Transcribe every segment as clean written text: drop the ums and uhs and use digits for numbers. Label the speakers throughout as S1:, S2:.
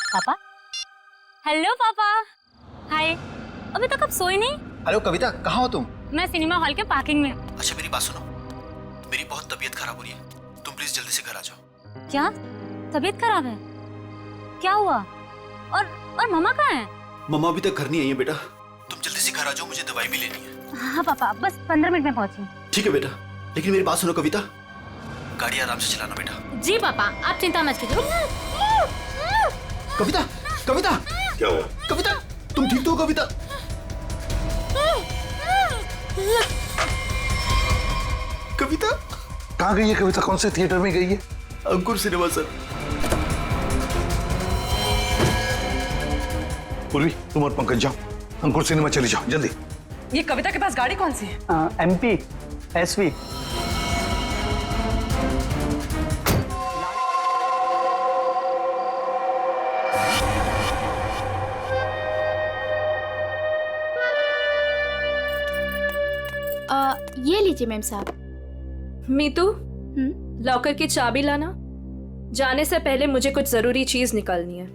S1: पापा। हेलो पापा। हाय। अभी तक आप सोए नहीं?
S2: हेलो कविता, कहाँ हो तुम?
S1: मैं सिनेमा हॉल के पार्किंग में।
S2: अच्छा मेरी बात सुनो, मेरी बहुत तबीयत खराब हो रही है, तुम प्लीज जल्दी से घर आ जाओ।
S1: क्या तबीयत खराब है? क्या हुआ? और मम्मा कहाँ है?
S2: मम्मा अभी तक घर नहीं आई है बेटा, तुम जल्दी से घर आ जाओ, मुझे दवाई भी लेनी है।
S1: हाँ पापा, बस 15 मिनट में पहुंची।
S2: ठीक है बेटा, लेकिन मेरी बात सुनो कविता, गाड़ी आराम से चलाना बेटा।
S1: जी पापा, आप चिंता मत कीजिए।
S2: कविता, कविता
S3: क्या हुआ?
S2: कविता, तुम ठीक तो हो कविता? कविता
S3: कहाँ गई है कविता? कौन से थिएटर में गई है?
S2: अंकुर सिनेमा सर।
S3: पूर्वी, तुम और पंकज जाओ, अंकुर सिनेमा चली जाओ जल्दी।
S4: ये कविता के पास गाड़ी कौन सी है?
S5: MP SV।
S6: ये लीजिए मैम साहब।
S4: मीतू, लॉकर की चाबी लाना। जाने से पहले मुझे कुछ जरूरी चीज निकालनी है।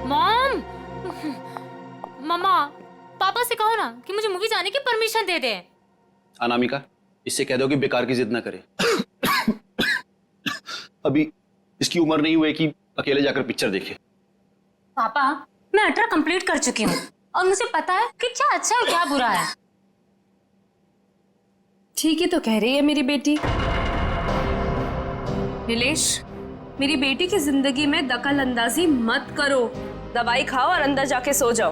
S1: मॉम, मम्मा, पापा से कहो ना कि मुझे मूवी जाने की परमिशन दे दे।
S2: अनामिका, इससे कह दो कि बेकार की जिद ना करे। अभी इसकी उम्र नहीं हुई कि अकेले जाकर पिक्चर देखे।
S1: पापा, मैं 18 कंप्लीट कर चुकी हूँ और मुझे पता है कि क्या अच्छा है क्या बुरा है।
S4: ठीक ही तो कह रही है मेरी बेटी। नीलेश, मेरी बेटी की जिंदगी में दखल अंदाजी मत करो। दवाई खाओ और अंदर जाके सो जाओ।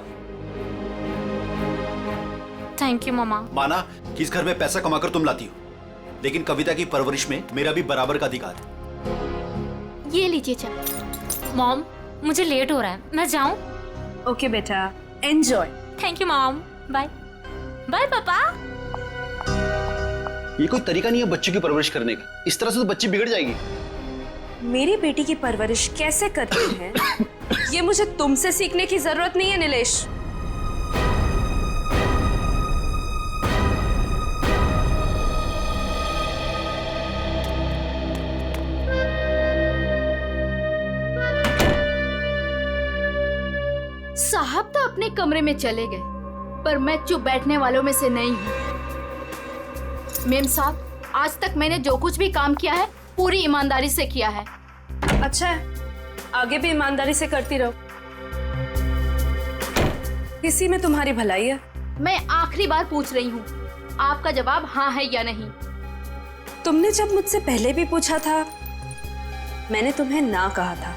S1: थैंक यू मम्मा।
S2: माना कि इस घर में पैसा कमाकर तुम लाती हो, लेकिन कविता की परवरिश में मेरा भी बराबर का अधिकार है।
S6: ये लीजिए चाय।
S1: मॉम, मुझे लेट हो रहा है, मैं जाऊं?
S4: ओके बेटा, enjoy.
S1: Thank you mom. Bye bye papa.
S2: ये कोई तरीका नहीं है बच्चों की परवरिश करने का, इस तरह से तो बच्ची बिगड़ जाएगी।
S4: मेरी बेटी की परवरिश कैसे करते हैं ये मुझे तुमसे सीखने की जरूरत नहीं है नीलेश।
S6: साहब तो अपने कमरे में चले गए, पर मैं चुप बैठने वालों में से नहीं हूँ। मेम साहब, आज तक मैंने जो कुछ भी काम किया है पूरी ईमानदारी से किया है।
S4: अच्छा है, आगे भी ईमानदारी से करती रहो, इसी में तुम्हारी भलाई है।
S6: मैं आखिरी बार पूछ रही हूँ, आपका जवाब हाँ है या नहीं?
S4: तुमने जब मुझसे पहले भी पूछा था, मैंने तुम्हें ना कहा था।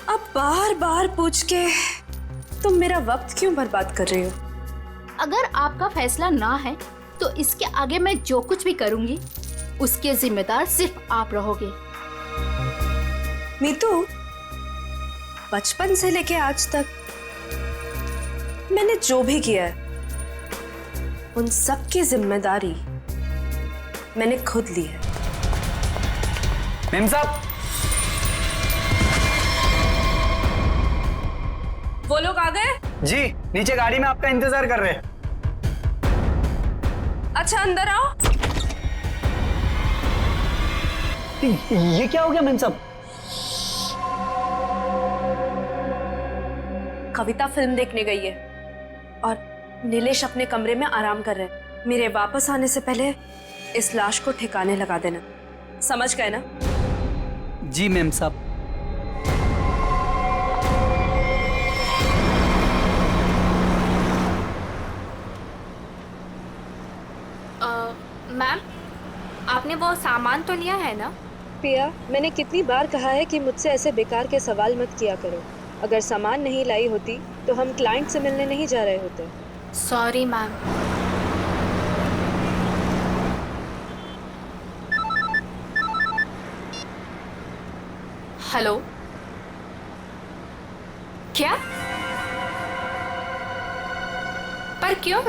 S4: अब बार बार पूछ के तुम मेरा वक्त क्यों बर्बाद कर रही हो?
S6: अगर आपका फैसला ना है तो इसके आगे मैं जो कुछ भी करूंगी उसके जिम्मेदार सिर्फ आप रहोगे।
S4: मीतू, बचपन से लेके आज तक मैंने जो भी किया है उन सब की जिम्मेदारी मैंने खुद ली है।
S5: मेम साहब,
S4: वो लोग आ गए?
S5: जी नीचे गाड़ी में आपका इंतजार कर रहे हैं।
S4: अच्छा अंदर आओ।
S5: ये क्या हो गया मेम साहब?
S4: कविता फिल्म देखने गई है और नीलेश अपने कमरे में आराम कर रहे हैं। मेरे वापस आने से पहले इस लाश को ठिकाने लगा देना, समझ गए ना?
S5: जी मेम साहब।
S6: मैम, आपने वो सामान तो लिया है ना?
S4: पिया, मैंने कितनी बार कहा है कि मुझसे ऐसे बेकार के सवाल मत किया करो। अगर सामान नहीं लाई होती तो हम क्लाइंट से मिलने नहीं जा रहे होते।
S6: Sorry ma'am. हेलो, क्या? पर क्यों?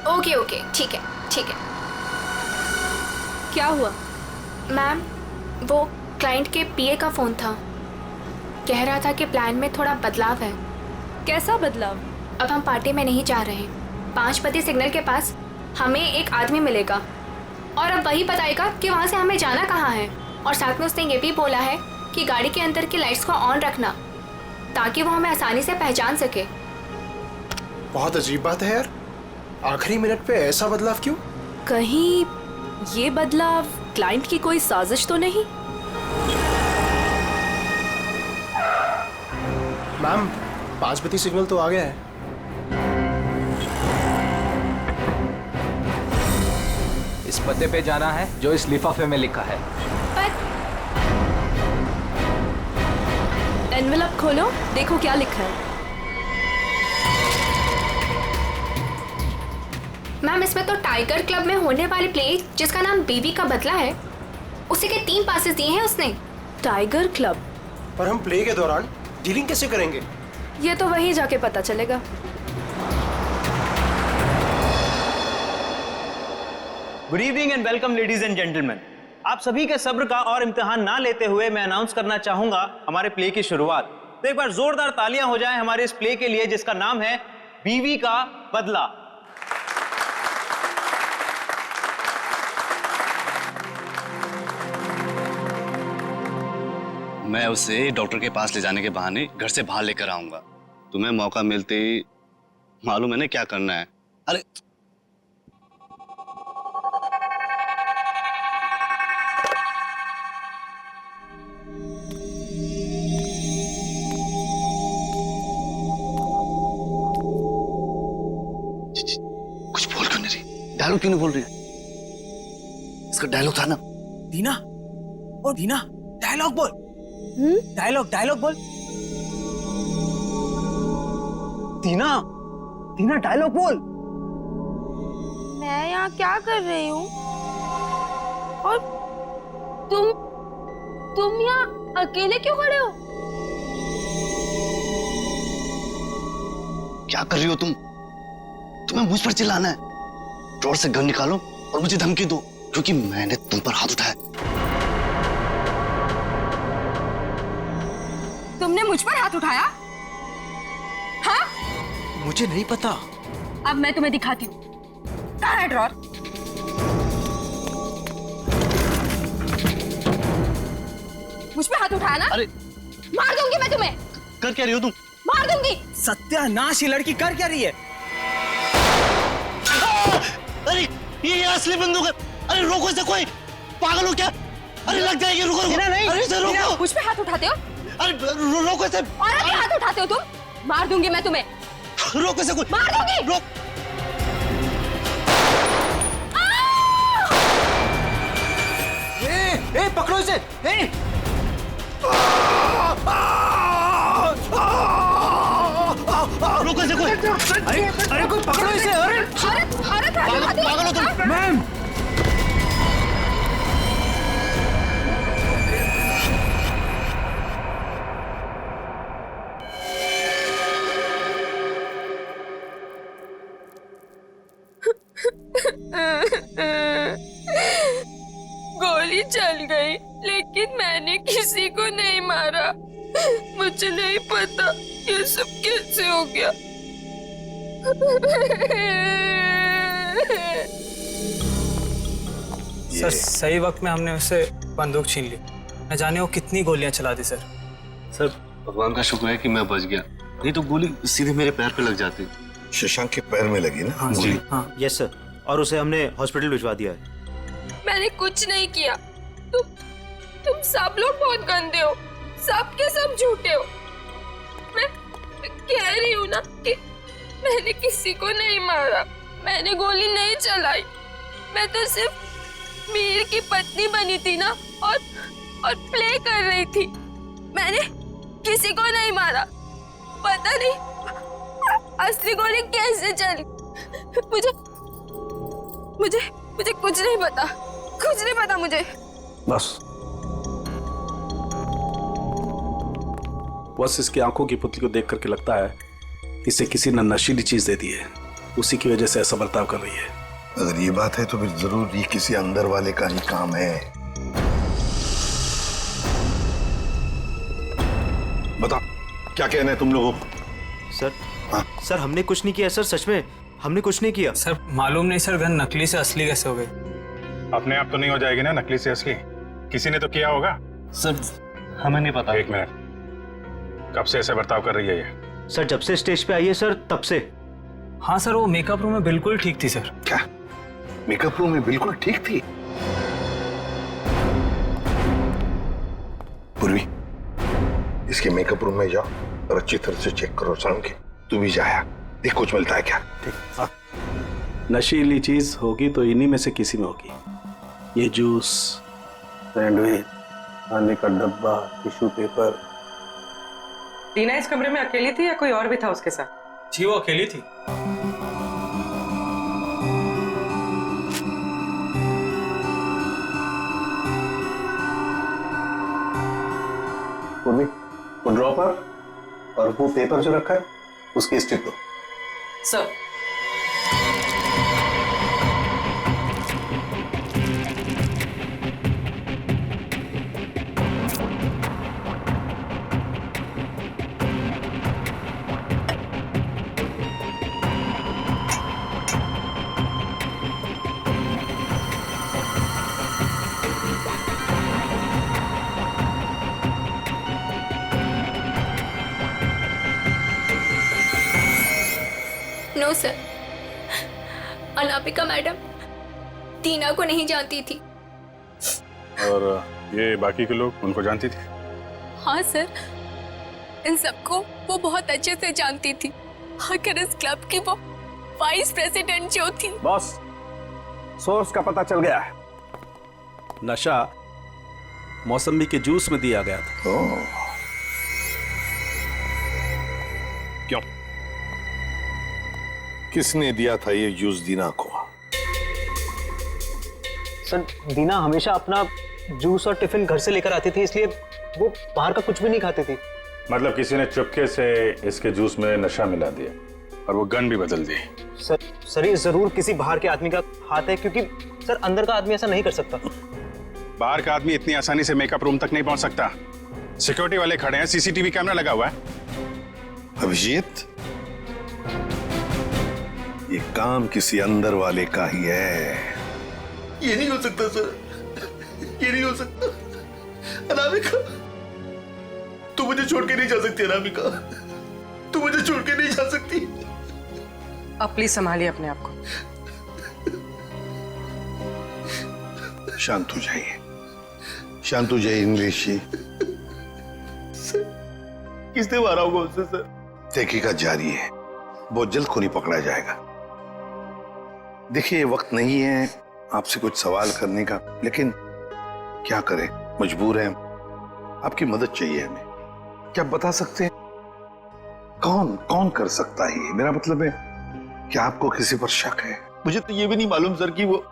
S6: ओके ओके, ठीक है ठीक है।
S4: क्या हुआ?
S6: मैम, वो क्लाइंट के पीए का फोन था, कह रहा था कि प्लान में थोड़ा बदलाव है।
S4: कैसा बदलाव?
S6: अब हम पार्टी में नहीं जा रहे। 5 बजे सिग्नल के पास हमें एक आदमी मिलेगा
S7: और अब वही बताएगा कि वहाँ से हमें जाना कहाँ है। और साथ में उसने ये भी बोला है कि गाड़ी के अंदर की लाइट्स को ऑन रखना ताकि वो हमें आसानी से पहचान सके।
S8: बहुत अजीब बात है यार, आखिरी मिनट पे ऐसा बदलाव क्यों?
S4: कहीं ये बदलाव क्लाइंट की कोई साजिश तो नहीं?
S8: मैम 5 बत्ती सिग्नल तो आ गया है।
S9: इस पते पे जाना है जो इस लिफाफे में लिखा है।
S4: एनवेलप खोलो, देखो क्या लिखा है।
S7: मैम इसमें तो टाइगर क्लब में होने वाली प्ले जिसका नाम बीवी का बदला है, उसी के 3 पासेस दिए हैं उसने।
S4: Tiger club?
S8: और हम प्ले के दौरान डीलिंग कैसे करेंगे?
S4: ये तो वहीं जाके पता चलेगा।
S10: Good evening and welcome ladies and gentleman. आप सभी के सब्र का और इम्तिहान ना लेते हुए मैं अनाउंस करना चाहूंगा हमारे प्ले की शुरुआत। तो एक बार जोरदार तालियां हो जाएं हमारे इस प्ले के लिए जिसका नाम है बीवी का बदला।
S11: मैं उसे डॉक्टर के पास ले जाने के बहाने घर से बाहर लेकर आऊंगा। तुम्हें मौका मिलते ही मालूम है ना क्या करना है। अरे कुछ बोल क्यों नहीं रही? डायलॉग क्यों नहीं बोल रही? इसका डायलॉग था ना।
S9: दीना, ओ दीना, डायलॉग बोल। डायलॉग बोल। दीना, दीना डायलॉग बोल।
S6: मैं यहाँ क्या कर रही हूँ? और तुम यहाँ अकेले क्यों खड़े हो?
S11: क्या कर रही हो तुम? तुम्हें मुझ पर चिल्लाना है? ड्रॉर से गन निकालो और मुझे धमकी दो क्योंकि मैंने तुम पर हाथ उठाया।
S4: तुमने मुझ पर हाथ उठाया? हाँ?
S9: मुझे नहीं पता।
S4: अब मैं तुम्हें दिखाती हूँ। कहाँ है ड्रॉर? मुझ पे हाथ उठाया ना?
S11: अरे
S6: मार दूंगी मैं तुम्हें।
S11: कर क्या रही हो तुम?
S6: मार दूंगी।
S9: सत्यानाश, ये लड़की कर क्या रही है?
S11: अरे ये असली बंदूक है। अरे रोको इसे, कोई पागल हो क्या? अरे लग जाएगी, रुको रुको।
S9: नहीं,
S11: अरे इसे रोको।
S4: मुझ पे हाथ उठाते हो?
S11: अरे रोको इसे।
S4: औरत पे हाथ उठाते हो तुम? मार दूंगी मैं तुम्हें।
S11: रोको इसे, कोई
S4: मार दूंगी।
S11: रोक।
S9: ए, पकड़ो इसे।
S11: रोको इसे कोई।
S9: अरे कोई पकड़ो इसे। अरे
S11: पागल हो तुम?
S9: मैम,
S6: गोली चल गई लेकिन मैंने किसी को नहीं मारा। मुझे नहीं पता ये सब कैसे हो गया।
S5: सर सही वक्त में हमने उससे बंदूक छीन ली। न जाने वो कितनी गोलियां चला दी सर।
S11: सर भगवान का शुक्र है कि मैं बच गया, नहीं तो गोली सीधे मेरे पैर पे लग जाती।
S3: शशांक के पैर में लगी ना?
S5: हाँ
S11: जी
S5: हाँ।
S2: यस सर, और उसे हमने हॉस्पिटल भिजवा दिया है।
S6: मैंने कुछ नहीं किया। तुम सब लोग बहुत गंदे हो, सब के सब झूठे हो। मैं कह रही हूँ ना कि मैंने किसी को नहीं मारा, मैंने गोली नहीं चलाई। मैं तो सिर्फ मीर की पत्नी बनी थी ना और प्ले कर रही थी। मैंने किसी को नहीं मारा। पता नहीं असली गोली कैसे चली। मुझे कुछ नहीं पता, कुछ नहीं पता मुझे।
S12: बस इसकी आंखों की पुतली को देख करके लगता है इसे किसी ने नशीली चीज दे दी है, उसी की वजह से ऐसा बर्ताव कर रही है।
S3: अगर ये बात है तो फिर जरूर ये किसी अंदर वाले का ही काम है। बताओ क्या कहना है तुम लोगों को?
S2: सर सर हमने कुछ नहीं किया सर, सच में हमने कुछ नहीं किया।
S5: सर मालूम नहीं सर, गन नकली से असली कैसे हो गई?
S3: अपने आप तो नहीं हो जाएगी ना नकली से असली? किसी ने तो किया होगा।
S10: सर हमें नहीं पता।
S3: एक मिनट, कब से ऐसे बर्ताव कर रही है ये?
S10: सर जब से स्टेज पे आई है सर तब से।
S5: हाँ सर, वो मेकअप रूम में बिल्कुल ठीक थी सर।
S3: क्या मेकअप रूम में बिल्कुल ठीक थी? पूर्वी, इसके मेकअप रूम में जाओ और अच्छी तरह से चेक करो। शाम के तू भी जाया, देख कुछ मिलता है क्या। ठीक।
S12: नशीली चीज होगी तो इन्हीं में से किसी में होगी। ये जूस, सैंडविच, खाने का डब्बा, टिश्यू पेपर।
S13: टीना इस कमरे में अकेली थी या कोई और भी था उसके साथ?
S5: जी वो अकेली थी।
S3: पूर्वी, वो ड्रॉपर और वो पेपर जो रखा है उसकी स्ट्रिप दो।
S13: Sir
S7: no sir, Anamika madam Tina को नहीं जानती थी।
S3: और ये बाकी के लोग उनको जानती थी?
S7: हाँ सर, इन सबको वो बहुत अच्छे से जानती थी। आखिर इस क्लब की वो वाइस प्रेसिडेंट जो थी।
S12: बॉस, सोर्स का पता चल गया है। नशा मौसमी के जूस में दिया गया था।
S3: क्यों? किसने दिया था ये जूस दीना को?
S10: सर दीना हमेशा अपना जूस और टिफिन घर से लेकर आती थी, इसलिए वो बाहर का कुछ भी नहीं खाती थी।
S3: मतलब किसी ने चुपके से इसके जूस में नशा मिला दिया और वो गन भी बदल दी।
S10: सर ये जरूर किसी बाहर के आदमी का हाथ है, क्योंकि सर अंदर का आदमी ऐसा नहीं कर सकता।
S3: बाहर का आदमी इतनी आसानी से मेकअप रूम तक नहीं पहुंच सकता। सिक्योरिटी वाले खड़े हैं, सीसीटीवी कैमरा लगा हुआ है।
S14: अभिजीत, ये काम किसी अंदर वाले का ही है।
S2: ये नहीं हो सकता सर, ये नहीं हो सकता। अनामिका, तू मुझे छोड़ के नहीं जा सकती। अनामिका, तू मुझे छोड़ के नहीं जा सकती।
S13: अब प्लीज संभालिए अपने आप को।
S14: शांत हो जाइए, शांत हो जाइए इंग्लिश जी।
S2: किसने मारा होगा उससे सर?
S14: तहकीकात जारी है, बहुत जल्द खूनी पकड़ा जाएगा। देखिए ये वक्त नहीं है आपसे कुछ सवाल करने का, लेकिन क्या करें, मजबूर हैं। आपकी मदद चाहिए हमें। क्या बता सकते हैं कौन कौन कर सकता है ये? मेरा मतलब है क्या आपको किसी पर शक है?
S2: मुझे तो ये भी नहीं मालूम सर कि वो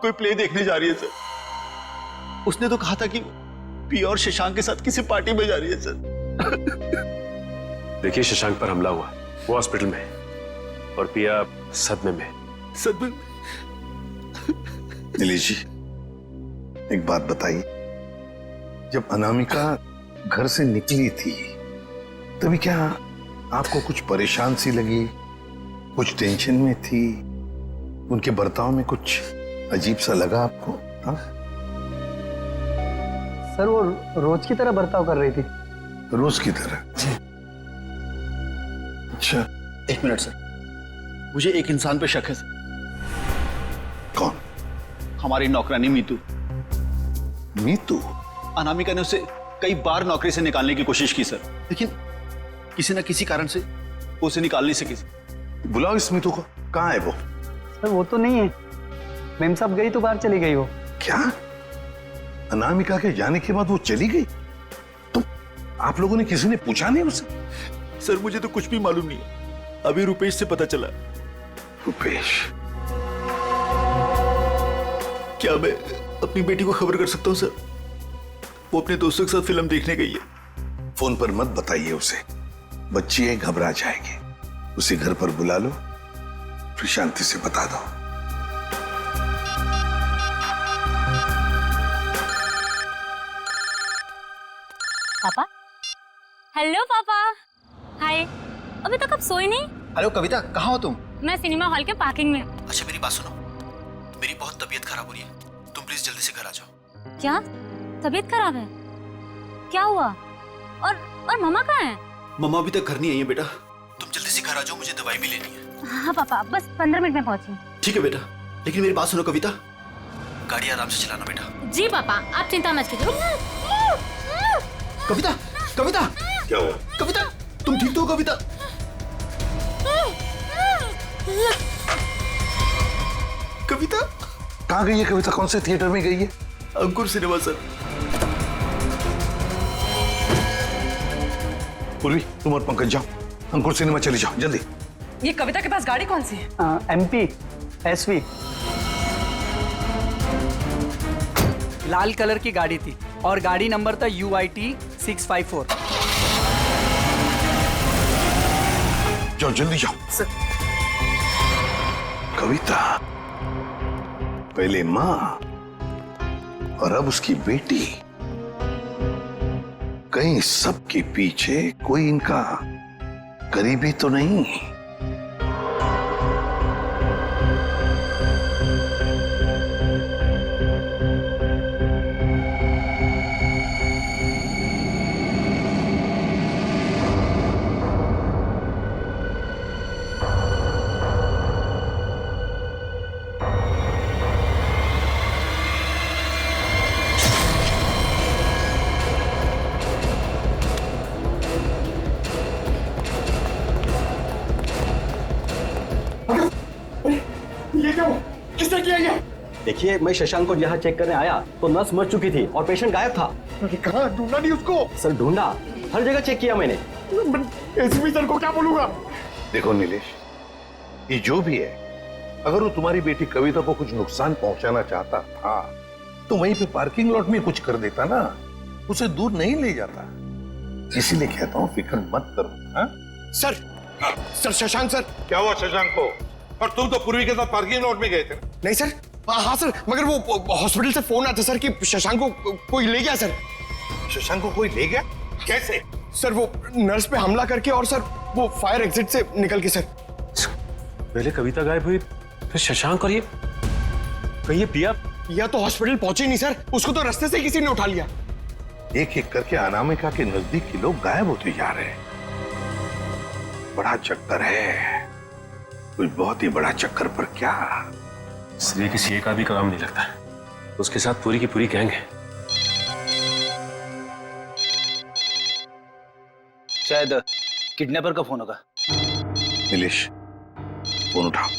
S2: कोई प्ले देखने जा रही है सर। उसने तो कहा था कि पिया और शशांक के साथ किसी पार्टी में जा रही है सर।
S15: देखिए शशांक पर हमला हुआ, वो हॉस्पिटल में है और पिया सदमे में।
S2: सदमे?
S14: नीलेश जी, एक बात बताइए, जब अनामिका घर से निकली थी तभी क्या आपको कुछ परेशान सी लगी, कुछ टेंशन में थी? उनके बर्ताव में कुछ अजीब सा लगा आपको? हाँ
S16: सर, वो रोज की तरह बर्ताव कर रही थी।
S14: रोज की तरह? अच्छा,
S2: एक मिनट सर, मुझे एक इंसान पे शक है सर।
S14: कौन?
S2: हमारी नौकरानी मीतू।
S14: मीतू?
S2: अनामिका ने उसे कई बार नौकरी से निकालने की कोशिश की सर, लेकिन किसी न किसी कारण से वो उसे निकाल नहीं सकी।
S14: बुलाओ इस मीतू को। कहाँ है वो?
S16: सर वो तो नहीं है, मेम साहब गई तो बाहर चली गई वो।
S14: क्या? अनामिका के जाने के बाद वो चली गई? तो आप लोगों ने किसी ने पूछा नहीं उसे?
S2: सर मुझे तो कुछ भी मालूम नहीं है, अभी रुपेश से पता चला।
S14: रुपेश?
S2: क्या मैं अपनी बेटी को खबर कर सकता हूँ सर? वो अपने दोस्तों के साथ फिल्म देखने गई है।
S14: फोन पर मत बताइए उसे, बच्ची है, घबरा जाएगी। उसे घर पर बुला लो, फिर शांति से बता दो।
S1: पापा? हेलो पापा। हाय, अभी तक आप सोए नहीं?
S2: हेलो कविता, कहाँ हो तुम?
S1: मैं सिनेमा हॉल के पार्किंग में।
S2: अच्छा मेरी बात सुनो,
S17: मेरी बहुत तबीयत खराब हो रही है, तुम प्लीज जल्दी से घर आ जाओ।
S1: क्या तबीयत खराब है? क्या हुआ? और मम्मा कहाँ है?
S17: मम्मा अभी तक घर नहीं आई है बेटा, तुम जल्दी से घर आ जाओ, मुझे दवाई भी लेनी है।
S1: हाँ पापा, बस 15 मिनट में पहुंची।
S17: ठीक है बेटा, लेकिन मेरी बात सुनो कविता, गाड़ी आराम से चलाना बेटा।
S1: जी पापा, आप चिंता मत कीजिए।
S17: कविता, कविता
S14: क्या हुआ?
S17: कविता तुम ठीक तो हो कविता? कविता
S14: कहाँ गई है कविता? कौन से थिएटर में गई है?
S17: अंकुर सिनेमा सर।
S14: पूर्वी तुम और पंकज जाओ, अंकुर सिनेमा चली जाओ जल्दी।
S13: ये कविता के पास गाड़ी कौन सी है?
S16: MP SV। लाल कलर की गाड़ी थी और गाड़ी नंबर था UIT 654।
S14: जाओ जल्दी जाओ। कविता पहले माँ और अब उसकी बेटी, कहीं सबके पीछे कोई इनका करीबी तो नहीं?
S8: किसने किया ये?
S9: देखिए, मैं शशांक को यहाँ चेक करने आया तो नर्स मर चुकी थी और पेशेंट गायब था।
S8: कहाँ ढूंढा नहीं उसको?
S9: सर ढूंढा, हर जगह चेक किया मैंने।
S8: एसपी सर को क्या बोलूंगा?
S14: देखो नीलेश, ये जो भी है, अगर वो तुम्हारी बेटी कविता को कुछ नुकसान पहुंचाना चाहता था तो वहीं पे पार्किंग लॉट में कुछ कर देता ना, उसे दूर नहीं ले जाता। इसीलिए कहता हूँ फिक्र मत करो। हा?
S8: Sir Shashank sir.
S14: क्या हुआ शशांक को? और तुम तो पूर्वी के साथ पार्किंग लॉट में गए थे।
S8: नहीं सर, हाँ सर, मगर वो हॉस्पिटल से फोन आया था सर कि शशांक को कोई ले गया सर।
S14: शशांक को कोई ले गया? कैसे?
S8: सर वो नर्स पे हमला करके और सर वो फायर एग्जिट से निकल के सर।
S15: पहले कविता गायब हुई, फिर शशांक, और ये कहीं पिया
S8: तो हॉस्पिटल पहुंचे नहीं सर, उसको तो रास्ते से किसी ने उठा लिया।
S14: एक एक करके अनामिका के नजदीक के लोग गायब होते जा रहे हैं। बड़ा चक्कर है, कुछ बहुत ही बड़ा चक्कर। पर क्या?
S15: इसलिए किसी एक आदमी का काम नहीं लगता, उसके साथ पूरी की पूरी गैंग है।
S9: शायद किडनैपर का फोन होगा।
S14: नीलेश, फोन उठाओ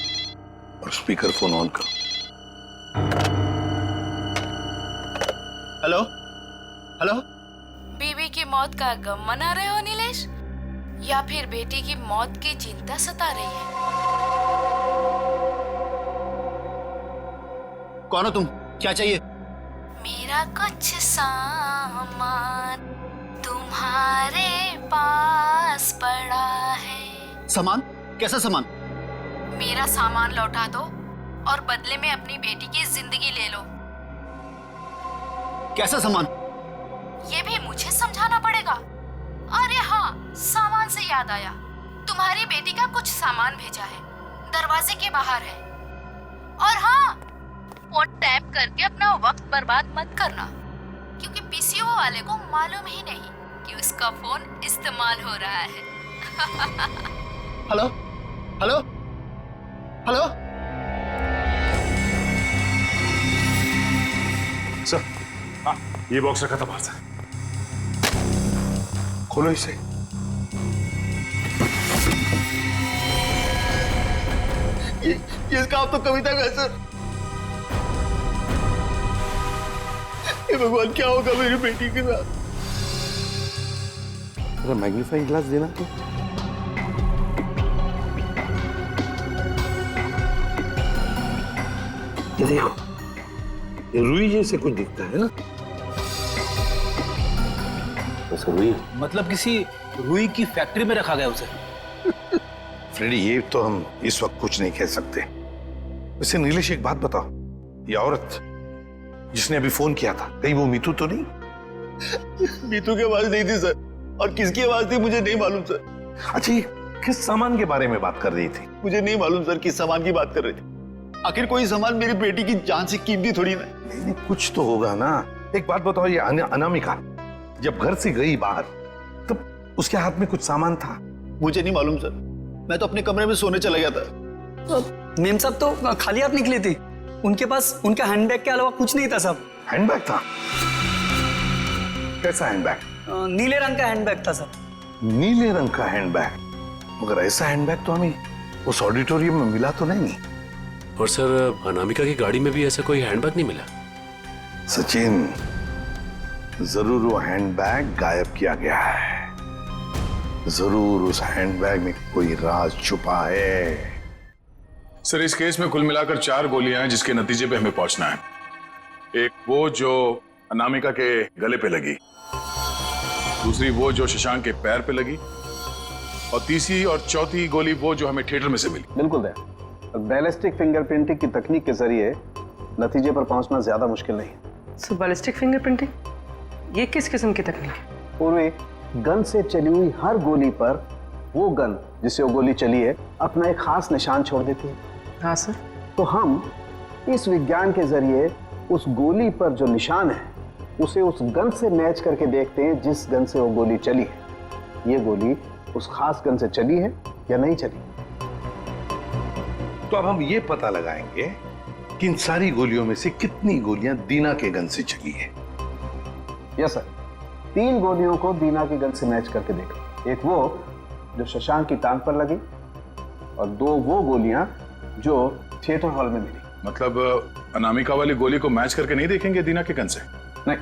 S14: और स्पीकर फोन ऑन करो।
S17: Hello hello.
S18: बीवी की मौत का गम मना रहे हो नीलेश, या फिर बेटी की मौत की चिंता सता रही है?
S17: कौन हो तुम? क्या चाहिए?
S18: मेरा कुछ सामान तुम्हारे पास पड़ा है।
S17: सामान? कैसा सामान?
S18: मेरा सामान लौटा दो और बदले में अपनी बेटी की जिंदगी ले लो।
S17: कैसा सामान?
S18: ये भी मुझे समझाना पड़ेगा? अरे हाँ, सामान से याद आया, तुम्हारी बेटी का कुछ सामान भेजा है, दरवाजे के बाहर है। और हाँ, फोन टैप करके अपना वक्त बर्बाद मत करना, क्योंकि पीसीओ वाले को मालूम ही नहीं कि उसका फोन इस्तेमाल हो रहा है।
S17: Hello hello hello.
S15: सर, हाँ, ये बॉक्स रखा था बाहर से।
S14: खोलो इसे।
S17: ये काम तो कविता का है सर। हे भगवान, क्या होगा मेरी बेटी के साथ?
S14: मैग्नीफाइंग ग्लास देना तो। ये देखो, ये रुई जैसे कुछ दिखता है ना?
S9: रुई मतलब किसी रुई की फैक्ट्री में रखा गया उसे?
S14: फ्रेडी, ये तो हम इस वक्त कुछ नहीं कह सकते। वैसे नीलेश, एक बात बताओ, ये औरत जिसने अभी फोन किया था, कहीं वो मीतू तो नहीं?
S17: मीतू की आवाज नहीं थी सर, और किसकी आवाज थी मुझे नहीं मालूम सर।
S14: अच्छा, ये किस सामान के बारे में बात कर रही थी?
S17: मुझे नहीं मालूम सर, किस सामान की बात कर रही थी। आखिर कोई सामान मेरी बेटी की जान से कीमती थोड़ी ना।
S14: नहीं, कुछ तो होगा ना। एक बात बताओ, ये अनामिका जब घर से गई बाहर तब उसके हाथ में कुछ सामान था?
S17: मुझे नहीं मालूम सर, मैं तो अपने कमरे में सोने चला गया था।
S16: मेम साहब तो खाली हाथ निकली थी, उनके पास उनका हैंडबैग के अलावा कुछ नहीं था साहब।
S14: हैंडबैग था? कैसा हैंडबैग?
S16: नीले रंग का हैंडबैग था सर।
S14: नीले रंग का हैंडबैग? मगर ऐसा हैंडबैग तो हमें उस ऑडिटोरियम में मिला तो नहीं।
S15: और सर अनामिका की गाड़ी में भी ऐसा कोई हैंडबैग नहीं मिला।
S14: सचिन, जरूर वो हैंडबैग गायब किया गया है। जरूर उस हैंडबैग में कोई राज छुपा है।
S3: सर इस केस में कुल मिलाकर 4 गोलियां हैं जिसके नतीजे पे हमें पहुंचना है। एक वो जो अनामिका के गले पे लगी, दूसरी वो जो शशांक के पैर पे लगी, और तीसरी और चौथी गोली वो जो हमें थिएटर में से मिली।
S12: बिल्कुल दया, बैलिस्टिक फिंगरप्रिंटिंग की तकनीक के जरिए नतीजे पर पहुंचना ज्यादा मुश्किल नहीं है।
S13: सो बैलिस्टिक फिंगरप्रिंटिंग, ये किस किस्म की तकनीक है?
S12: पूर्वी गन से चली हुई हर गोली पर वो गन जिससे वो गोली चली है अपना एक खास निशान छोड़ देती है।
S13: हाँ सर।
S12: तो हम इस विज्ञान के जरिए उस गोली पर जो निशान है उसे उस गन से मैच करके देखते हैं जिस गन से वो गोली चली है। ये गोली उस खास गन से चली है या नहीं चली।
S14: तो अब हम ये पता लगाएंगे कि इन सारी गोलियों में से कितनी गोलियां दीना के गन से चली है।
S12: यस सर, 3 गोलियों को दीना की गन से मैच करके देखा। एक वो जो शशांक की टांग पर लगी और 2 वो गोलियां जो थिएटर हॉल में मिली।
S3: मतलब अनामिका वाली गोली को मैच करके नहीं देखेंगे दीना के गन से?
S12: नहीं।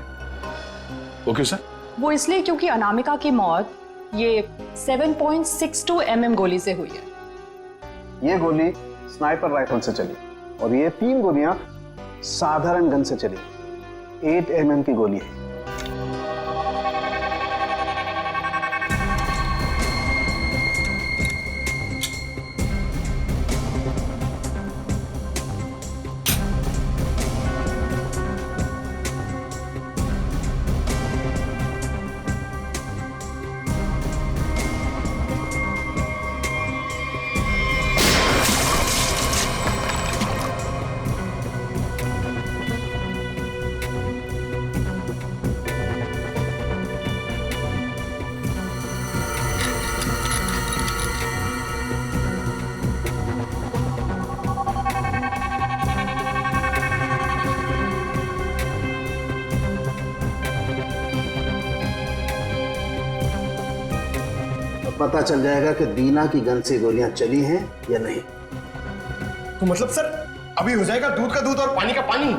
S3: वो क्यों सर?
S19: वो इसलिए क्योंकि अनामिका की मौत ये 7.62 mm गोली से हुई है।
S12: ये गोली स्नाइपर राइफल से चली और ये 3 गोलियां साधारण गन से चली। 8 mm की गोली है। पता चल जाएगा कि दीना की गन से गोलियां चली हैं या नहीं।
S8: तो मतलब सर अभी हो जाएगा दूध का दूध और पानी का पानी।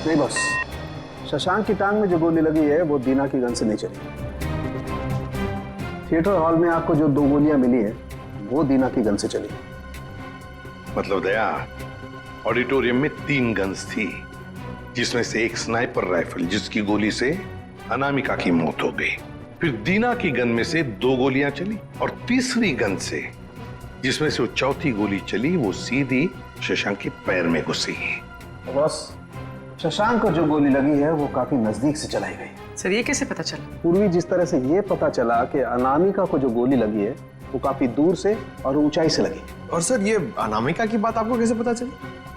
S12: नहीं बस, शशांक की टांग में जो गोली लगी है वो दीना की गन से नहीं चली। थिएटर हॉल में आपको जो 2 गोलियां मिली है वो दीना की गन से चली।
S14: मतलब दया, ऑडिटोरियम में 3 गन्स थी जिसमें से एक स्नाइपर राइफल जिसकी गोली से अनामिका की मौत हो गई। फिर दीना की गन में से 2 गोलियां चली और तीसरी गन से जिसमें से वो चौथी गोली चली वो सीधी शशांक के पैर में घुसी।
S12: बस शशांक को जो गोली लगी है वो काफी नजदीक से चलाई गई।
S13: सर ये कैसे पता चला?
S12: पूर्वी जिस तरह से ये पता चला कि अनामिका को जो गोली लगी है वो काफी दूर से और ऊंचाई से लगी।
S8: और सर ये अनामिका की बात आपको कैसे पता चली?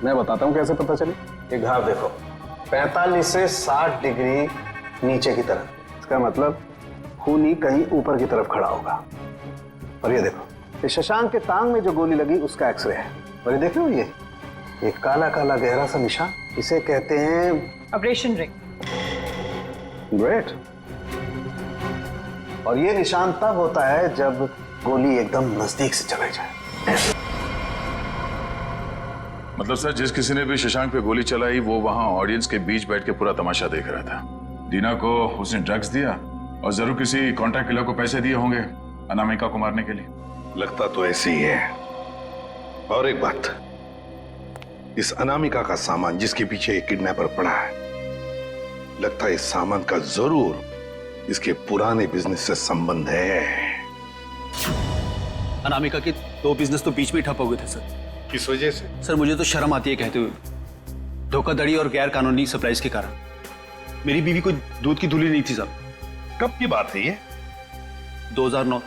S12: मैं बताता हूँ कैसे पता चली। ये घाव देखो, 45 से 60 डिग्री नीचे की तरफ। इसका मतलब खूनी कहीं ऊपर की तरफ खड़ा होगा। और ये देखो, ये शशांक के टांग में जो गोली लगी उसका एक्सरे है। और ये देख रहे हो, ये काला काला गहरा सा निशान, इसे कहते हैं
S19: अब्रेशन रिंग।
S12: ग्रेट। और ये निशान तब होता है जब गोली एकदम नजदीक से चलाई जाए।
S3: मतलब सर जिस किसी ने भी शशांक पे गोली चलाई वो वहां ऑडियंस के बीच बैठ के पूरा तमाशा देख रहा था। दीना को उसने ड्रग्स दिया और जरूर किसी कॉन्ट्रैक्ट किलर को पैसे दिए होंगे अनामिका को मारने के लिए।
S14: लगता तो ऐसे ही है। और एक बात, इस अनामिका का सामान जिसके पीछे एक किडनैपर पड़ा है लगता है इस सामान का जरूर इसके पुराने बिजनेस से संबंध है।
S9: अनामिका के 2 बिजनेस तो बीच में ठप हो गए थे सर।
S14: किस वजह से?
S9: सर मुझे तो शर्म आती है कहते हुए, धोखाधड़ी और गैर कानूनी सप्लाईज के कारण। मेरी बीवी कोई दूध की धुली नहीं थी साहब।
S14: कब की बात है ये?
S9: 2009।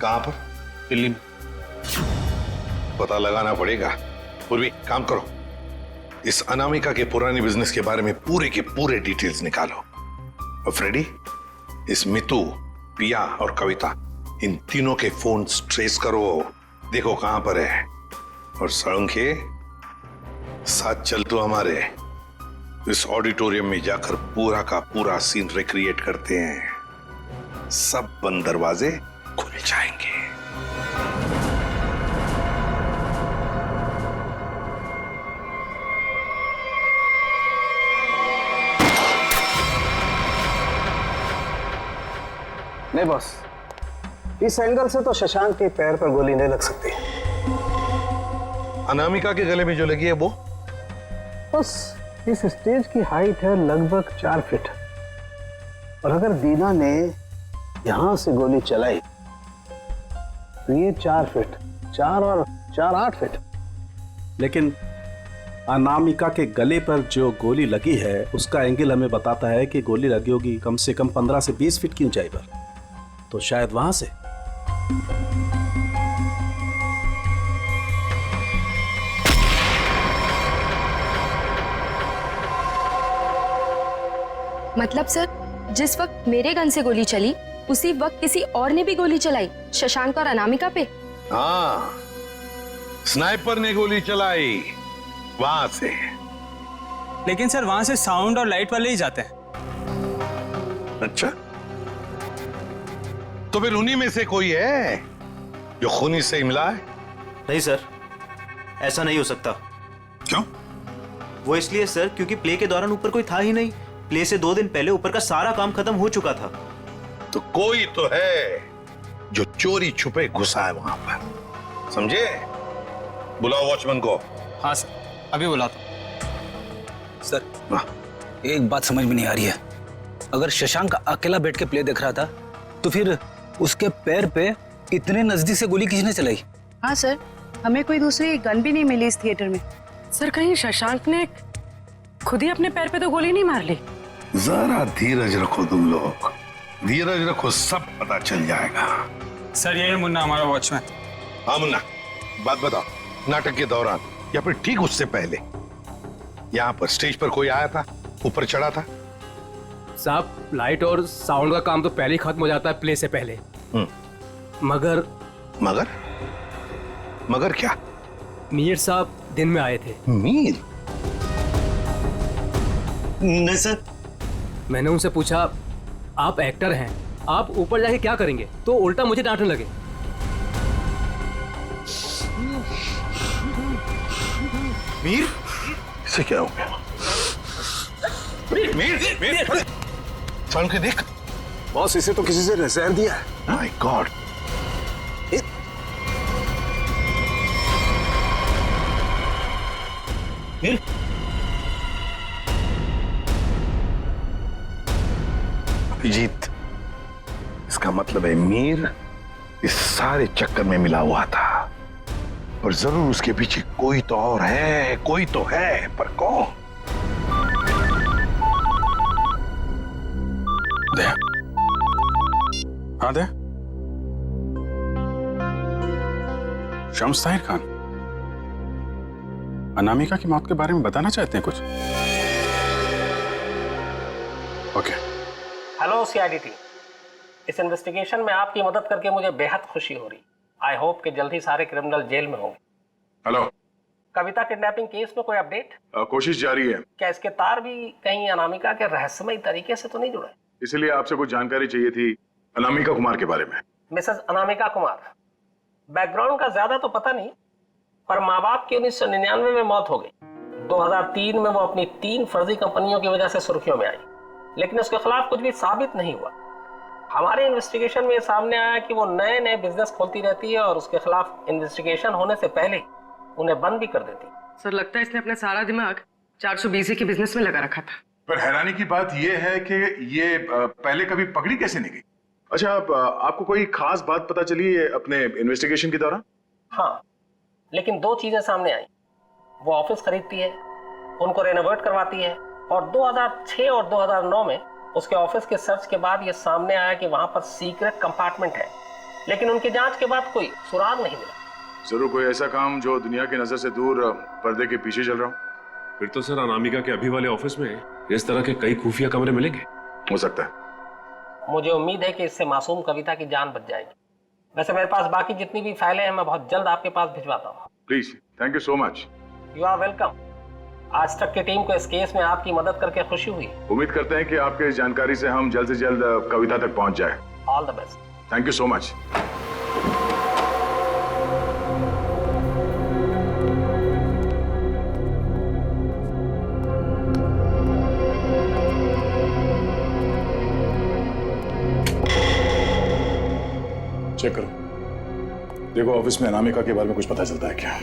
S14: कहां पर?
S9: दिल्ली में।
S14: पता लगाना पड़ेगा। पूर्वी काम करो, इस अनामिका के पुराने बिजनेस के बारे में पूरे के पूरे डिटेल्स निकालो। और फ्रेडी, इस मितू, पिया और कविता, इन तीनों के फोन ट्रेस करो, देखो कहां पर है। और सड़ंखे, साथ चल तो हमारे इस ऑडिटोरियम में जाकर पूरा का पूरा सीन रिक्रिएट करते हैं। सब बंद दरवाजे खुल जाएंगे।
S12: नहीं बॉस, इस एंगल से तो शशांक के पैर पर गोली नहीं लग सकती।
S14: अनामिका के गले में जो लगी है वो?
S12: बस इस स्टेज की हाइट है लगभग 4 फीट, और अगर दीना ने यहां से गोली चलाई तो ये 4 फीट, 4 और 4 8 फीट।
S20: लेकिन अनामिका के गले पर जो गोली लगी है उसका एंगल हमें बताता है कि गोली लगी होगी कम से कम 15 से 20 फीट की ऊंचाई पर, तो शायद वहां से।
S4: मतलब सर, जिस वक्त मेरे गन से गोली चली उसी वक्त किसी और ने भी गोली चलाई शशांक और अनामिका पे?
S14: हाँ, स्नाइपर ने गोली चलाई वहां से।
S5: लेकिन सर वहां से साउंड और लाइट वाले ही जाते हैं।
S14: अच्छा, तो फिर उन्हीं में से कोई है जो खूनी से ही मिला है?
S10: नहीं सर, ऐसा नहीं हो सकता।
S14: क्यों?
S10: वो इसलिए सर क्योंकि प्ले के दौरान ऊपर कोई था ही नहीं। प्ले से 2 दिन पहले ऊपर का सारा काम खत्म हो चुका था।
S14: तो कोई तो है जो चोरी छुपे घुसा है वहां पर, समझे? बुलाओ वॉचमैन को।
S5: हाँ सर, अभी बुलाता हूं।
S9: सर एक बात समझ में नहीं आ रही है, अगर शशांक अकेला बैठ के प्ले देख रहा था तो फिर उसके पैर पे इतने नजदीक से गोली किसने चलाई?
S19: हाँ सर, हमें कोई दूसरी गन भी नहीं मिली इस थिएटर में।
S13: सर कहीं शशांक ने खुद ही अपने पैर पे तो गोली नहीं मार ली?
S14: जरा धीरज रखो तुम लोग, धीरज रखो, सब पता चल जाएगा।
S5: सर ये है मुन्ना, हमारा वॉचमैन।
S14: हाँ मुन्ना, बात बताओ, नाटक के दौरान या फिर ठीक उससे पहले यहाँ पर स्टेज पर कोई आया था, ऊपर चढ़ा था?
S21: साहब लाइट और साउंड का काम तो पहले ही खत्म हो जाता है प्ले से पहले। मगर
S14: मगर मगर क्या?
S21: मीर साहब दिन में आए थे।
S14: मीर?
S21: नहीं सर। मैंने उनसे पूछा, आप एक्टर हैं, आप ऊपर जाके क्या करेंगे? तो उल्टा मुझे डांटने लगे।
S14: मीर? इसे क्या हो गया? मीर साउंड के देख।
S12: बॉस, इसे तो किसी से रिजैन दिया है।
S14: My God.
S9: मीर?
S14: अभिजीत, इसका मतलब है मीर इस सारे चक्कर में मिला हुआ था, और जरूर उसके पीछे कोई तो और है, कोई तो है, पर कौन?
S3: दे। हाँ दे। शम्स ताहिर खान, अनामिका की मौत के बारे में बताना चाहते हैं कुछ? ओके।
S22: हेलो सीआईडी टीम, इस इन्वेस्टिगेशन में आपकी मदद करके मुझे बेहद खुशी हो रही। आई होप कि जल्द ही सारे क्रिमिनल जेल में होंगे।
S3: हेलो।
S22: कविता किडनैपिंग केस में कोई अपडेट?
S3: कोशिश जारी है।
S22: क्या इसके तार भी कहीं अनामिका के रहस्यमय तरीके से तो नहीं जुड़े?
S3: इसलिए आपसे कुछ जानकारी चाहिए थी अनामिका कुमार के बारे में।
S22: मिसेस अनामिका कुमार, बैकग्राउंड का ज्यादा तो पता नहीं, पर माँ बाप की 1999 में मौत हो गई। 2003 में वो अपनी 3 फर्जी कंपनियों की वजह से सुर्खियों में आई, लेकिन उसके खिलाफ कुछ भी साबित नहीं हुआ। हमारे इन्वेस्टिगेशन में सामने आया कि वो नए नए बिजनेस खोलती रहती है और उसके खिलाफ इन्वेस्टिगेशन होने से पहले उन्हें बंद भी कर देती।
S13: सर लगता है इसने अपना सारा दिमाग 420 के बिजनेस में लगा रखा था।
S3: पर हैरानी की बात यह है कि ये पहले कभी पकड़ी कैसे नहीं गई? अच्छा, आपको कोई खास बात पता चली है अपने इन्वेस्टिगेशन के दौरान?
S22: हाँ, लेकिन 2 चीजें सामने आई। वो ऑफिस खरीदती है, उनको रेनोवेट करवाती है, और 2006 और 2009 में उसके ऑफिस के सर्च के बाद ये सामने आया कि वहां पर सीक्रेट कंपार्टमेंट है, लेकिन उनकी जांच के बाद कोई सुराग नहीं मिला।
S3: जरूर कोई ऐसा काम जो दुनिया की नजर से दूर पर्दे के पीछे चल रहा हो।
S15: फिर तो सर अनामिका के अभी वाले ऑफिस में इस तरह के कई खुफिया कमरे मिलेंगे।
S3: हो सकता है।
S22: मुझे उम्मीद है कि इससे मासूम कविता की जान बच जाएगी। वैसे मेरे पास बाकी जितनी भी फाइलें हैं मैं बहुत जल्द आपके पास भिजवाता हूँ।
S3: Please, thank you so much.
S22: You are welcome. आज तक की टीम को इस केस में आपकी मदद करके खुशी हुई।
S3: उम्मीद करते हैं कि आपके इस जानकारी से हम जल्द से जल्द कविता तक पहुंच जाए।
S22: All the best.
S3: Thank you so much. Check करो, देखो ऑफिस में अनामिका के बारे में कुछ पता चलता है क्या?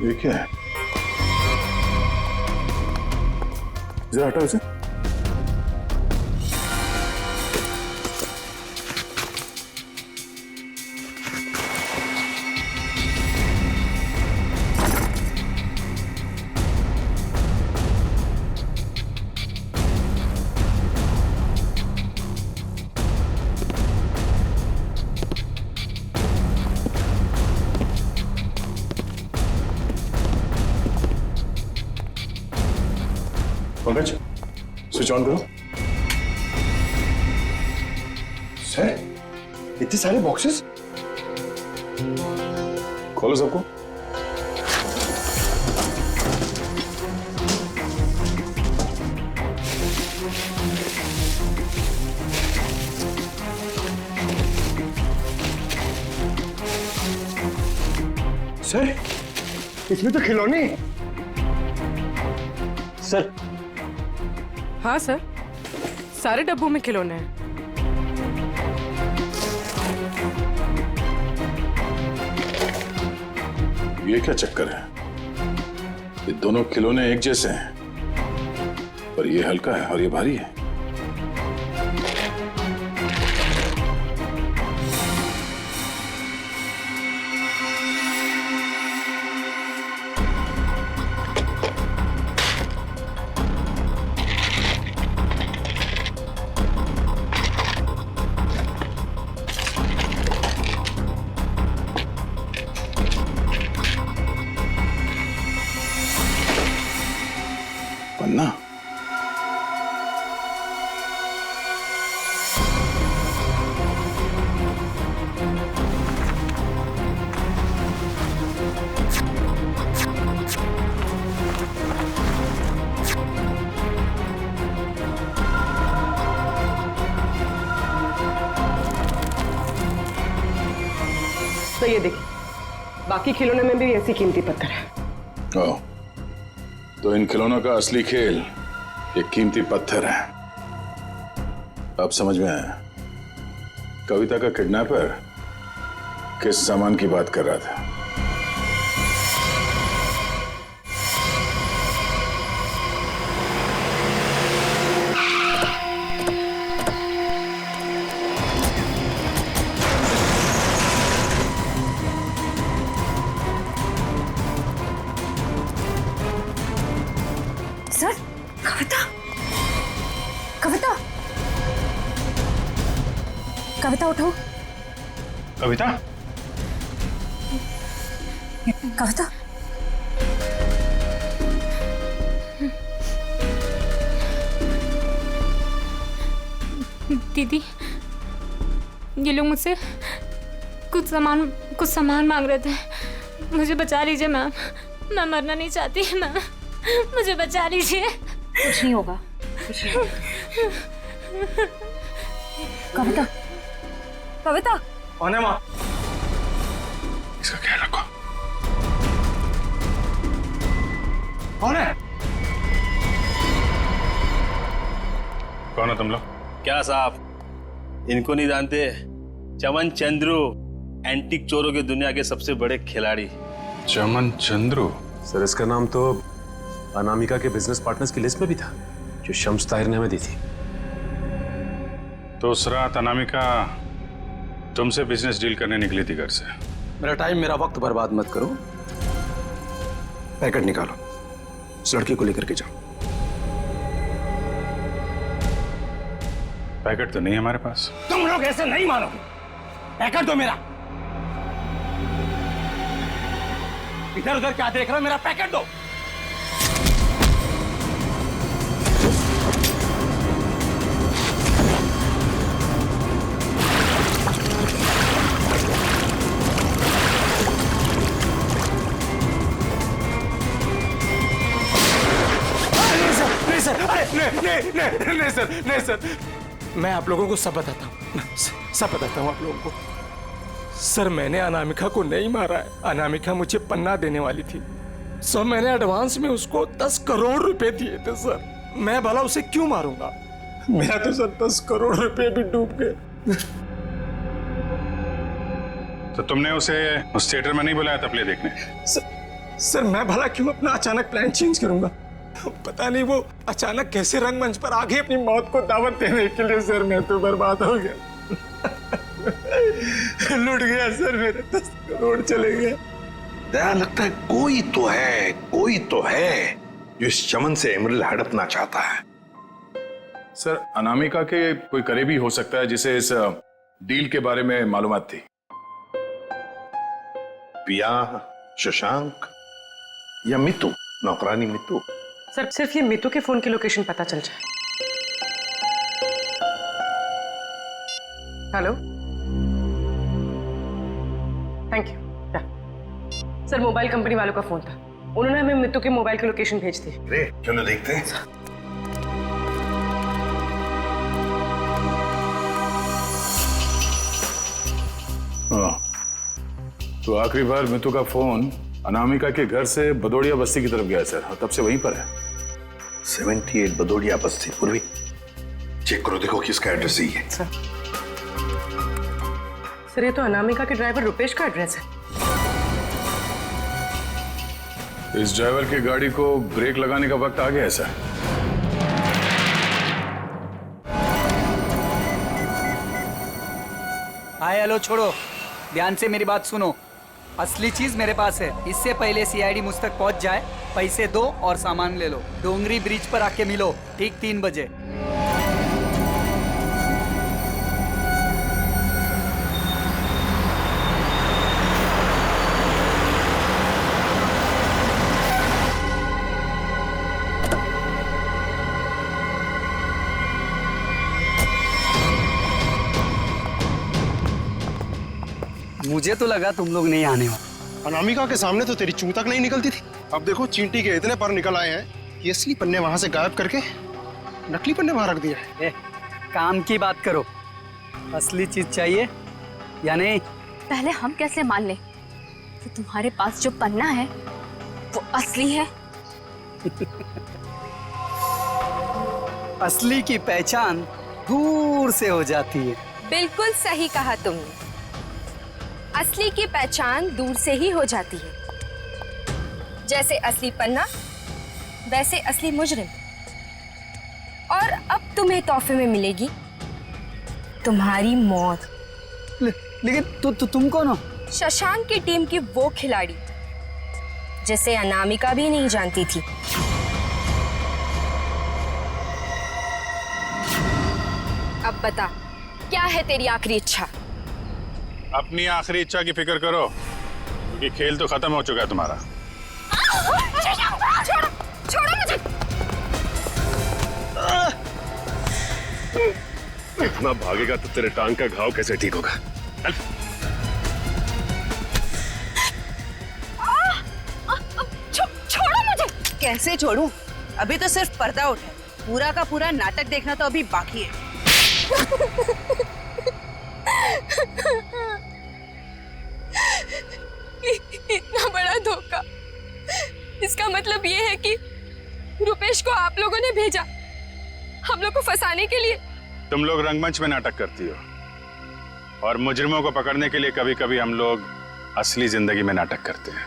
S3: ये क्या है? जरा हटाओ इसे। पंकज, स्विच ऑन करो।
S8: सर, इतने सारे बॉक्सेस?
S3: खोलो सबको।
S8: सर, इसमें तो खिलौने।
S10: सर।
S13: हाँ सर, सारे डब्बों में खिलौने हैं।
S3: ये क्या चक्कर है? ये दोनों खिलौने एक जैसे हैं, पर ये हल्का है और ये भारी है। पन्ना,
S13: तो ये देखिए, बाकी खिलौने में भी ऐसी कीमती पत्थर है।
S3: ओह, तो इन खिलौनों का असली खेल ये कीमती पत्थर है। अब समझ में आया कविता का किडनैपर किस सामान की बात कर रहा था।
S4: सर, कविता, कविता, कविता उठो।
S8: कविता,
S4: कविता,
S1: दीदी, ये लोग मुझसे कुछ सामान मांग रहे थे। मुझे बचा लीजिए मैम, मैं मरना नहीं चाहती मैम, मुझे बचा लीजिए।
S4: कुछ नहीं होगा, कुछ नहीं होगा। कविता,
S13: कविता
S5: कौन है माँ?
S3: इसका ख्याल रखो।
S5: कौन है?
S3: कौन हो तुम लोग?
S6: क्या साहब, इनको नहीं जानते? चमन चंद्रू, एंटीक चोरों की दुनिया के सबसे बड़े खिलाड़ी।
S3: चमन चंद्रू?
S15: सर इसका नाम तो अनामिका के बिजनेस पार्टनर्स की लिस्ट में भी था जो शम्स ताहिर ने हमें दी थी।
S3: तो उस रात अनामिका तुमसे बिजनेस डील करने निकली थी घर से?
S20: मेरा टाइम, मेरा वक्त बर्बाद मत करो। पैकेट निकालो, इस लड़की को लेकर के जाओ।
S3: पैकेट तो नहीं है हमारे पास।
S8: तुम लोग ऐसे नहीं मानोगे। पैकेट दो मेरा। इधर उधर क्या देख रहे हो? मेरा पैकेट दो।
S5: नहीं सर, मैं आप लोगों को सब बताता हूँ, सब बताता हूँ आप लोगों को। सर मैंने अनामिका को नहीं मारा है। अनामिका मुझे पन्ना देने वाली थी। सर मैंने एडवांस में उसको 10 करोड़ रुपए दिए थे सर। मैं भला उसे क्यों मारूंगा? मेरा तो सर 10 करोड़ रुपए भी डूब गए।
S3: तो तुमने उसे उस थिएटर में नहीं बुलाया था प्ले देखने?
S5: सर मैं भला क्यों अपना अचानक प्लान चेंज करूंगा? पता नहीं वो अचानक कैसे रंगमंच पर आ गई अपनी मौत को दावत देने के लिए। सर मैं तो बर्बाद हो गया। लूट गया सर, मेरे 10 करोड़ चले गए।
S14: दया, लगता है कोई तो है जो इस चमन से एमरल्ड हड़पना चाहता है।
S3: सर अनामिका के कोई करीबी हो सकता है जिसे इस डील के बारे में मालूमात थी।
S14: पिया, शशांक या मितू, नौकरानी मितू?
S13: सर सिर्फ ये मितू के फोन की लोकेशन पता चल जाए। Hello, thank you. Sir mobile company वालों का फोन था, उन्होंने हमें मितू के मोबाइल की लोकेशन भेज दी।
S14: चलो देखते हैं।
S3: तो आखिरी बार मितू का फोन अनामिका के घर से बदौड़िया बस्ती की तरफ गया सर, और तब से वहीं पर है।
S14: 78 बदौड़िया बस्ती। पूर्वी चेक करो, देखो किसका एड्रेस यही है।
S13: सर ये तो अनामिका के ड्राइवर रुपेश का एड्रेस है।
S3: इस ड्राइवर की गाड़ी को ब्रेक लगाने का वक्त आ गया है सर।
S16: हाय हेलो छोड़ो, ध्यान से मेरी बात सुनो। असली चीज मेरे पास है। इससे पहले सीआईडी मुझ तक पहुंच जाए, पैसे दो और सामान ले लो। डोंगरी ब्रिज पर आके मिलो ठीक 3 बजे। मुझे तो लगा तुम लोग नहीं आने वाले।
S8: अनामिका के सामने तो तेरी चूं तक नहीं निकलती थी। अब देखो चींटी के इतने पर निकल आए हैं कि असली पन्ने वहां से गायब करके नकली पन्ने वहां रख दिए।
S16: काम की बात करो, असली चीज चाहिए या नहीं?
S7: पहले हम कैसे मान लें कि तुम्हारे पास जो पन्ना है वो असली है?
S16: असली की पहचान दूर से हो जाती है।
S4: बिल्कुल सही कहा तुमने, असली की पहचान दूर से ही हो जाती है। जैसे असली पन्ना वैसे असली मुजरिम। और अब तुम्हें तोहफे में मिलेगी तुम्हारी मौत।
S16: लेकिन तुम कौन हो?
S4: शशांक की टीम की वो खिलाड़ी जिसे अनामिका भी नहीं जानती थी। अब बता, क्या है तेरी आखिरी इच्छा?
S3: अपनी आखिरी इच्छा की फिक्र करो, क्योंकि खेल तो खत्म हो चुका है तुम्हारा।
S4: छोड़ो, छोड़ो मुझे।
S15: इतना भागेगा तो तेरे टांग का घाव कैसे ठीक होगा?
S4: छोड़ो मुझे।
S11: कैसे छोड़ूं? अभी तो सिर्फ पर्दा उठा है, पूरा का पूरा नाटक देखना तो अभी बाकी है।
S4: इसका मतलब ये है कि रुपेश को आप लोगों ने भेजा हम लोग को फंसाने के लिए।
S3: तुम लोग रंगमंच में नाटक करती हो और मुजरिमों को पकड़ने के लिए कभी कभी हम लोग असली जिंदगी में नाटक करते हैं।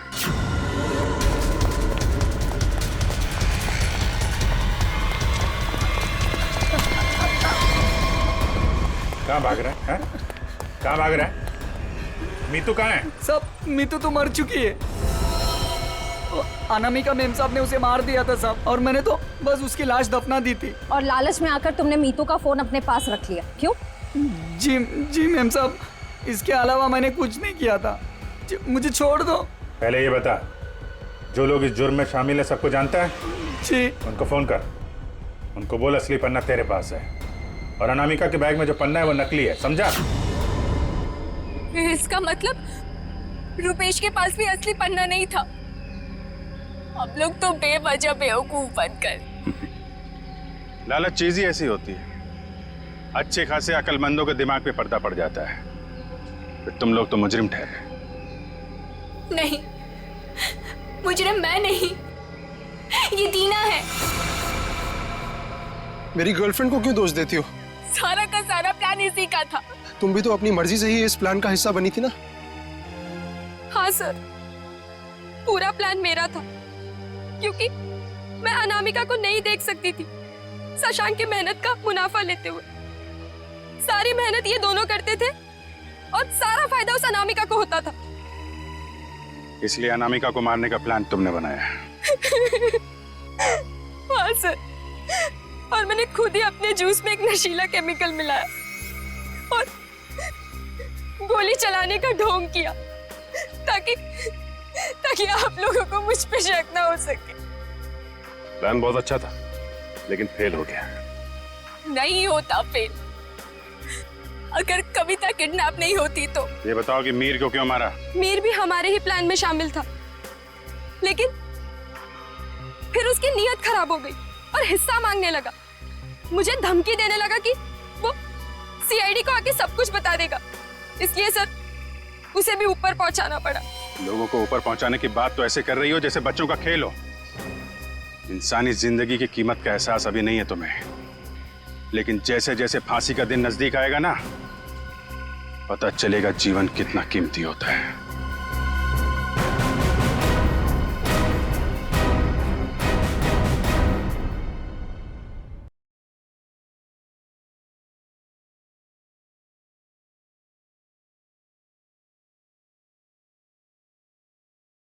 S2: कहाँ भाग रहा है? कहाँ भाग रहा है? मीतू कहाँ है?
S16: सब मीतू तो मर चुकी है। अनामिका मेम साहब ने उसे मार दिया था साहब, और मैंने तो बस उसकी लाश दफना दी थी।
S18: और लालच में आकर तुमने मीतू का फोन अपने पास रख लिया, क्यों?
S16: जी मेम साहब, इसके अलावा मैंने कुछ नहीं किया था। मुझे छोड़ दो।
S2: पहले ये बता, जो लोग इस जुर्म में शामिल है सबको जानता है?
S16: जी।
S2: उनको फोन कर, उनको बोल असली पन्ना तेरे पास है और अनामिका के बैग में जो पन्ना है वो नकली है, समझा?
S4: इसका मतलब रुपेश के पास भी असली पन्ना नहीं था। हम लोग तो बेवजह बेवकूफ बनकर।
S3: लालच चीज ही ऐसी होती है, अच्छे खासे अकलमंदों के दिमाग पे पर्दा पड़ जाता है, फिर तुम लोग तो मुजरिम ठहरे।
S7: नहीं, मुजरिम मैं नहीं, ये दीना है।
S8: मेरी गर्लफ्रेंड को क्यों दोष देती हो?
S4: सारा का सारा प्लान इसी का था।
S8: तुम भी तो अपनी मर्जी से ही इस प्लान का हिस्सा बनी थी ना?
S4: हाँ सर, पूरा प्लान मेरा था, क्योंकि मैं अनामिका को नहीं देख सकती थी शशांक की मेहनत का मुनाफा लेते हुए। सारी मेहनत ये दोनों करते थे और सारा फायदा उस अनामिका को होता था।
S3: इसलिए अनामिका को मारने का प्लान तुमने बनाया।
S4: हाँ सर, और मैंने खुद ही अपने जूस में एक नशीला केमिकल मिलाया और गोली चलाने का ढोंग किया ताकि आप लोगों को मुझ पे शक ना हो सके।
S3: प्लान बहुत अच्छा था, लेकिन फेल हो गया।
S4: नहीं होता फेल। अगर कविता किडनैप नहीं होती तो।
S3: ये बताओ कि मीर को क्यों मारा?
S4: मीर भी हमारे ही प्लान में शामिल था, लेकिन फिर उसकी नीयत खराब हो गई और हिस्सा मांगने लगा। मुझे धमकी देने लगा कि वो सीआईडी को आके सब कुछ बता देगा। इसलिए सर, उसे भी ऊपर पहुंचाना पड़ा।
S3: लोगों को ऊपर पहुंचाने की बात तो ऐसे कर रही हो जैसे बच्चों का खेल हो। इंसानी जिंदगी की कीमत का एहसास अभी नहीं है तुम्हें, लेकिन जैसे जैसे फांसी का दिन नजदीक आएगा ना, पता चलेगा जीवन कितना कीमती होता है।